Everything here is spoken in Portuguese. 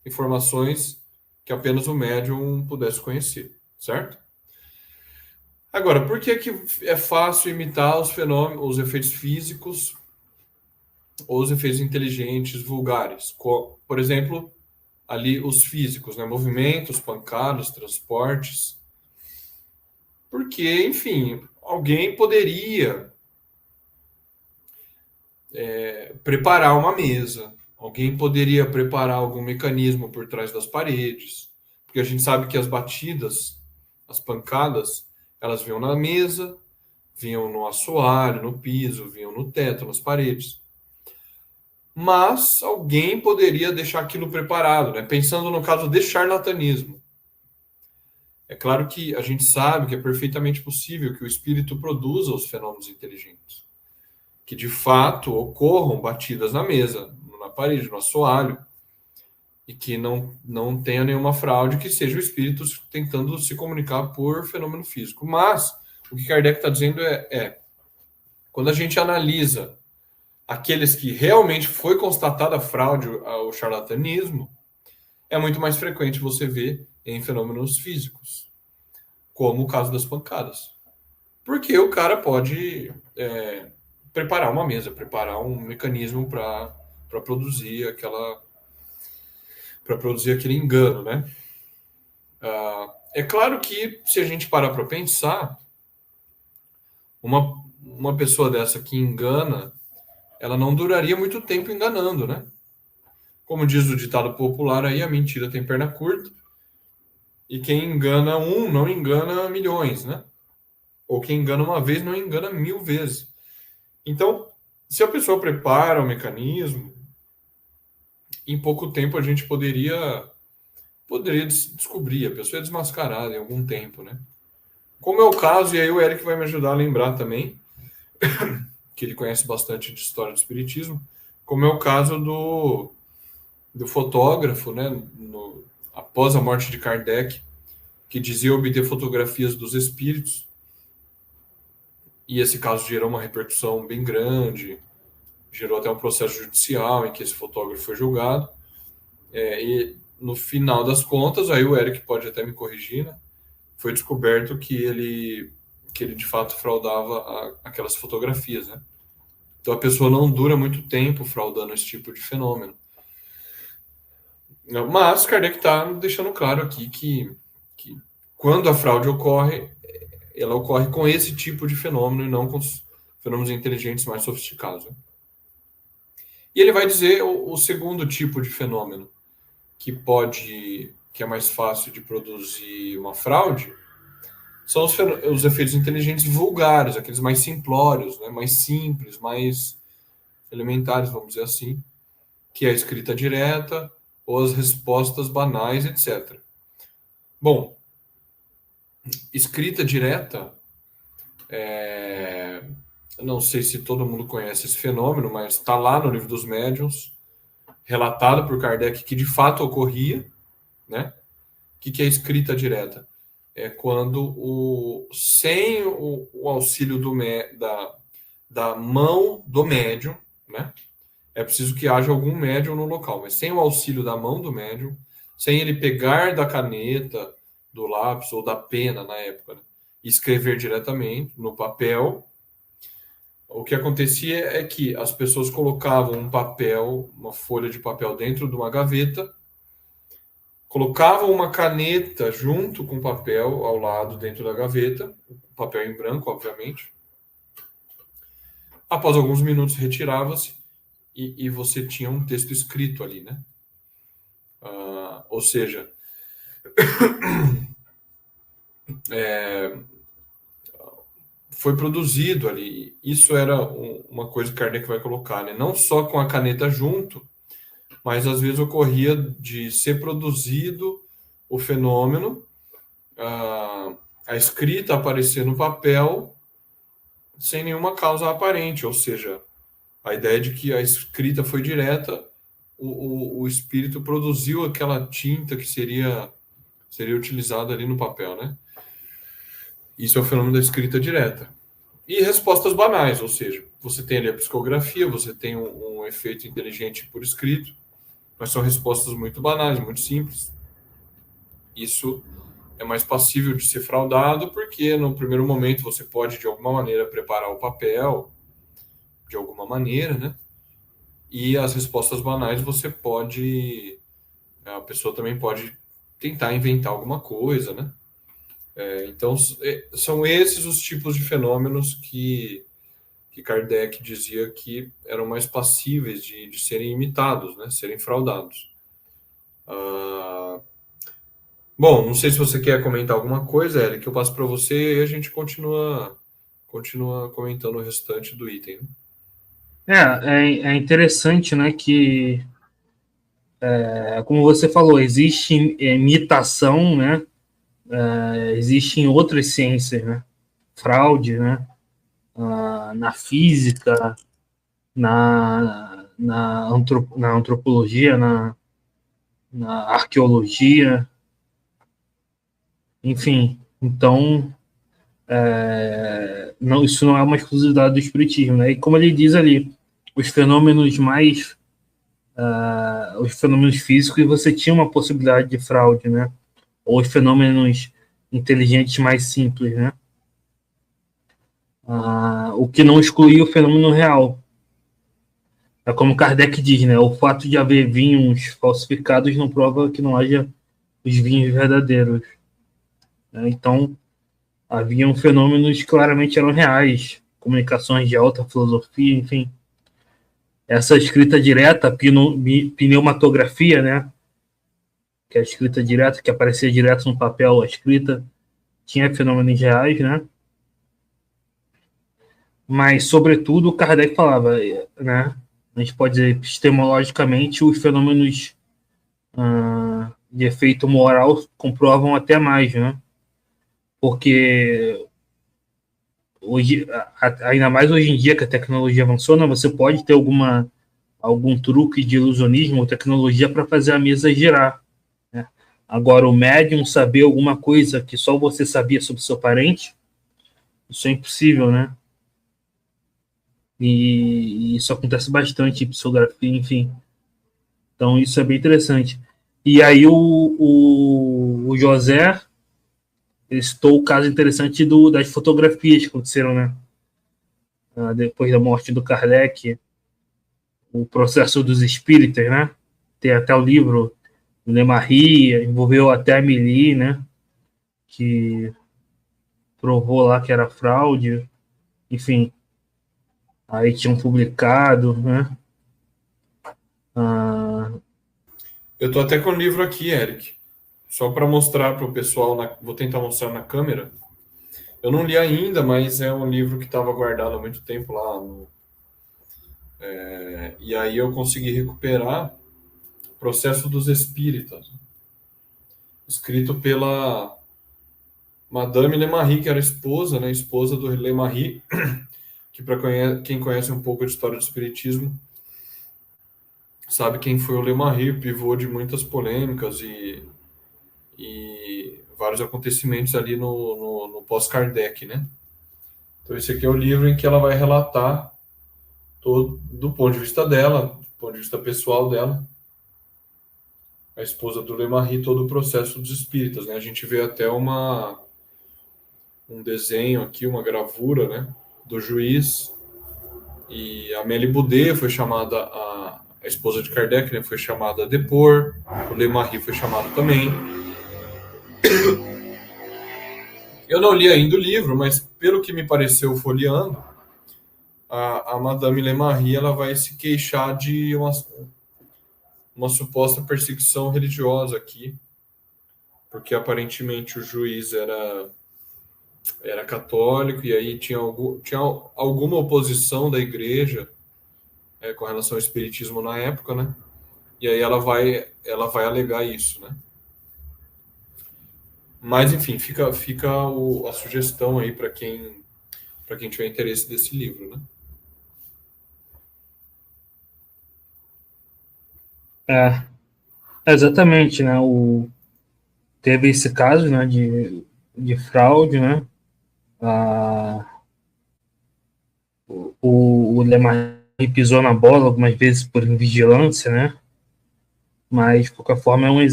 informações que apenas o médium pudesse conhecer, certo? Agora, por que que é fácil imitar os fenômenos, os efeitos físicos ou os efeitos inteligentes vulgares? Por exemplo, ali os físicos, né? Movimentos, pancadas, transportes. Porque, enfim, alguém poderia preparar uma mesa, alguém poderia preparar algum mecanismo por trás das paredes, porque a gente sabe que as batidas, as pancadas, elas vinham na mesa, vinham no assoalho, no piso, vinham no teto, nas paredes. Mas alguém poderia deixar aquilo preparado, né? Pensando no caso de charlatanismo. É claro que a gente sabe que é perfeitamente possível que o espírito produza os fenômenos inteligentes, que de fato ocorram batidas na mesa, na parede, no assoalho, e que não tenha nenhuma fraude, que seja o espírito tentando se comunicar por fenômeno físico. Mas o que Kardec está dizendo quando a gente analisa aqueles que realmente foi constatada a fraude ao charlatanismo, é muito mais frequente você ver em fenômenos físicos, como o caso das pancadas. Porque o cara pode preparar uma mesa, preparar um mecanismo para produzir aquele engano, né? É claro que se a gente parar para pensar, uma pessoa dessa que engana, ela não duraria muito tempo enganando, né? Como diz o ditado popular aí, a mentira tem perna curta, e quem engana um não engana milhões, né? Ou quem engana uma vez não engana 1000 vezes. Então, se a pessoa prepara o mecanismo, em pouco tempo a gente poderia descobrir, a pessoa é desmascarada em algum tempo, né? Como é o caso, e aí o Eric vai me ajudar a lembrar também, que ele conhece bastante de história do espiritismo, como é o caso do fotógrafo, né, após a morte de Kardec, que dizia obter fotografias dos espíritos, e esse caso gerou uma repercussão bem grande, gerou até um processo judicial em que esse fotógrafo foi julgado, e no final das contas, aí o Eric pode até me corrigir, né, foi descoberto que ele de fato fraudava aquelas fotografias, né? Então a pessoa não dura muito tempo fraudando esse tipo de fenômeno. Mas Kardec está deixando claro aqui que quando a fraude ocorre, ela ocorre com esse tipo de fenômeno e não com os fenômenos inteligentes mais sofisticados, né? E ele vai dizer o segundo tipo de fenômeno que é mais fácil de produzir uma fraude, são os efeitos inteligentes vulgares, aqueles mais simplórios, né? Mais simples, mais elementares, vamos dizer assim, que é a escrita direta ou as respostas banais, etc. Bom, escrita direta, não sei se todo mundo conhece esse fenômeno, mas está lá no Livro dos Médiuns, relatado por Kardec que de fato ocorria, né? O que é escrita direta? É quando sem o auxílio da mão do médium, né? É preciso que haja algum médium no local, mas sem o auxílio da mão do médium, sem ele pegar da caneta, do lápis ou da pena na época, né, e escrever diretamente no papel, o que acontecia é que as pessoas colocavam um papel, uma folha de papel dentro de uma gaveta, colocavam uma caneta junto com o papel ao lado dentro da gaveta, papel em branco, obviamente. Após alguns minutos retirava-se e você tinha um texto escrito ali, né? Ou seja, foi produzido ali. Isso era uma coisa que Kardec vai colocar, né? Não só com a caneta junto, mas às vezes ocorria de ser produzido o fenômeno, a escrita aparecer no papel sem nenhuma causa aparente, ou seja, a ideia de que a escrita foi direta, o espírito produziu aquela tinta que seria utilizada ali no papel, né? Isso é o fenômeno da escrita direta. E respostas banais, ou seja, você tem ali a psicografia, você tem um efeito inteligente por escrito, mas são respostas muito banais, muito simples. Isso é mais passível de ser fraudado, porque no primeiro momento você pode, de alguma maneira, preparar o papel, de alguma maneira, né? E as respostas banais você pode. A pessoa também pode tentar inventar alguma coisa, né? Então, são esses os tipos de fenômenos que Kardec dizia que eram mais passíveis de serem imitados, né? Serem fraudados. Ah, bom, não sei se você quer comentar alguma coisa, Eric, que eu passo para você e a gente continua comentando o restante do item. Né? É interessante, né, que, como você falou, existe imitação, né, existe em outras ciências, né, fraude, né, na física, na antropologia, na arqueologia, enfim. Então, não, isso não é uma exclusividade do espiritismo, né? E como ele diz ali, os fenômenos mais os fenômenos físicos, você tinha uma possibilidade de fraude, né? Ou os fenômenos inteligentes mais simples, né? O que não excluía o fenômeno real. É como Kardec diz, né? O fato de haver vinhos falsificados não prova que não haja os vinhos verdadeiros. Né? Então, haviam fenômenos que claramente eram reais, comunicações de alta filosofia, enfim. Essa escrita direta, pneumatografia, né? Que é a escrita direta, que aparecia direto no papel, a escrita, tinha fenômenos reais, né? Mas, sobretudo, Kardec falava, né? A gente pode dizer epistemologicamente, os fenômenos de efeito moral comprovam até mais, né? Porque hoje, ainda mais hoje em dia que a tecnologia avançou, né, você pode ter algum truque de ilusionismo ou tecnologia para fazer a mesa girar. Né? Agora, o médium saber alguma coisa que só você sabia sobre seu parente, isso é impossível, né? E isso acontece bastante em psicografia, enfim. Então, isso é bem interessante. E aí, o José citou o caso interessante das fotografias que aconteceram, né? Depois da morte do Kardec, o processo dos espíritas, né? Tem até o livro do Lemarri, envolveu até a Amélie, né? Que provou lá que era fraude, enfim. Aí tinham publicado, né? Ah, Eu tô até com o livro aqui, Eric. Só para mostrar para o pessoal, vou tentar mostrar na câmera. Eu não li ainda, mas é um livro que estava guardado há muito tempo lá. E aí eu consegui recuperar o Processo dos Espíritas, escrito pela Madame Lemarri, que era esposa, né, esposa do Lemarri, que para quem conhece um pouco de história do espiritismo, sabe quem foi o Lemarri, pivô de muitas polêmicas e vários acontecimentos ali no pós-Kardec, né? Então esse aqui é o livro em que ela vai relatar todo, do ponto de vista dela, do ponto de vista pessoal dela, a esposa do Lemarri, todo o processo dos espíritas, né? A gente vê até um desenho aqui, uma gravura, né, do juiz, e a Amélie Boudet foi chamada, a esposa de Kardec, né, foi chamada a depor, o Lemarri foi chamado também. Eu não li ainda o livro, mas pelo que me pareceu folheando, a Madame Lemarri ela vai se queixar de uma suposta perseguição religiosa aqui, porque aparentemente o juiz era católico e aí tinha alguma oposição da igreja com relação ao espiritismo na época, né? E aí ela vai alegar isso, né? Mas enfim, fica a sugestão aí para quem tiver interesse desse livro, né? é, exatamente, né? Teve esse caso, né, de fraude, né? Ah, o Lemar pisou na bola algumas vezes por vigilância, né? Mas, de qualquer forma, é um exemplo